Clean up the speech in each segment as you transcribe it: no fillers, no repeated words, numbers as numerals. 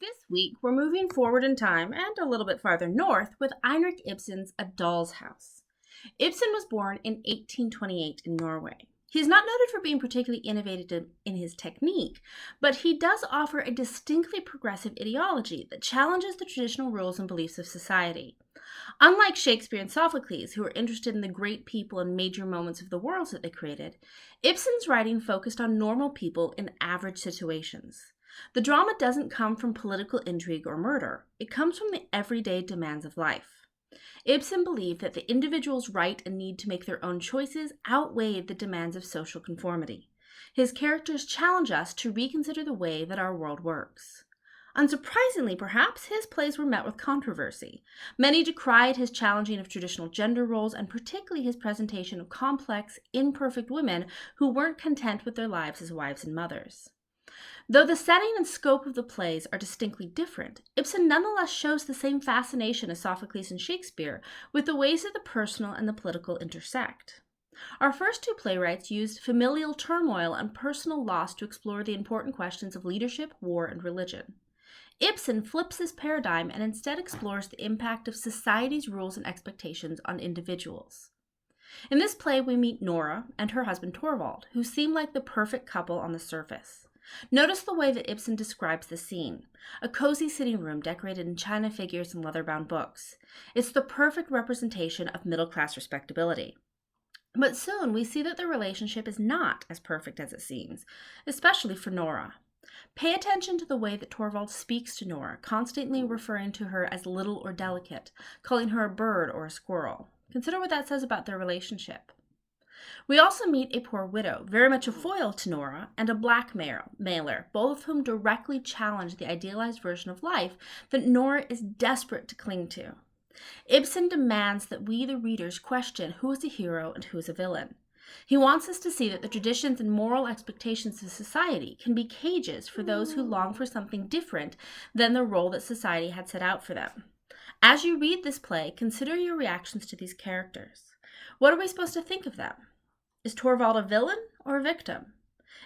This week, we're moving forward in time and a little bit farther north with Heinrich Ibsen's A Doll's House. Ibsen was born in 1828 in Norway. He's not noted for being particularly innovative in his technique, but he does offer a distinctly progressive ideology that challenges the traditional rules and beliefs of society. Unlike Shakespeare and Sophocles, who were interested in the great people and major moments of the worlds that they created, Ibsen's writing focused on normal people in average situations. The drama doesn't come from political intrigue or murder. It comes from the everyday demands of life. Ibsen believed that the individual's right and need to make their own choices outweighed the demands of social conformity. His characters challenge us to reconsider the way that our world works. Unsurprisingly, perhaps, his plays were met with controversy. Many decried his challenging of traditional gender roles and particularly his presentation of complex, imperfect women who weren't content with their lives as wives and mothers. Though the setting and scope of the plays are distinctly different, Ibsen nonetheless shows the same fascination as Sophocles and Shakespeare with the ways that the personal and the political intersect. Our first two playwrights used familial turmoil and personal loss to explore the important questions of leadership, war, and religion. Ibsen flips this paradigm and instead explores the impact of society's rules and expectations on individuals. In this play, we meet Nora and her husband Torvald, who seem like the perfect couple on the surface. Notice the way that Ibsen describes the scene. A cozy sitting room decorated in china figures and leather-bound books. It's the perfect representation of middle-class respectability. But soon we see that their relationship is not as perfect as it seems, especially for Nora. Pay attention to the way that Torvald speaks to Nora, constantly referring to her as little or delicate, calling her a bird or a squirrel. Consider what that says about their relationship. We also meet a poor widow, very much a foil to Nora, and a blackmailer, both of whom directly challenge the idealized version of life that Nora is desperate to cling to. Ibsen demands that we, the readers, question who is a hero and who is a villain. He wants us to see that the traditions and moral expectations of society can be cages for those who long for something different than the role that society had set out for them. As you read this play, consider your reactions to these characters. What are we supposed to think of them? Is Torvald a villain or a victim?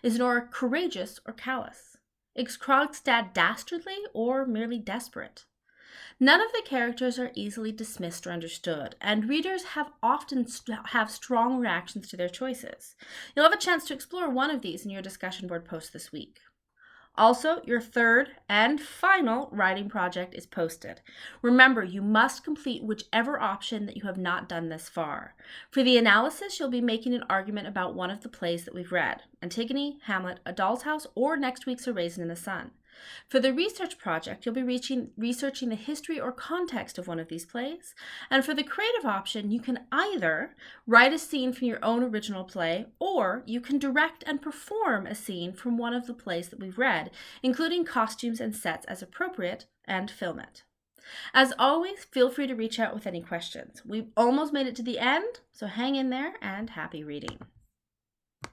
Is Nora courageous or callous? Is Krogstad dastardly or merely desperate? None of the characters are easily dismissed or understood, and readers often have strong reactions to their choices. You'll have a chance to explore one of these in your discussion board post this week. Also, your third and final writing project is posted. Remember, you must complete whichever option that you have not done this far. For the analysis, you'll be making an argument about one of the plays that we've read: Antigone, Hamlet, A Doll's House, or next week's A Raisin in the Sun. For the research project, you'll be researching the history or context of one of these plays. And for the creative option, you can either write a scene from your own original play, or you can direct and perform a scene from one of the plays that we've read, including costumes and sets as appropriate, and film it. As always, feel free to reach out with any questions. We've almost made it to the end, so hang in there and happy reading.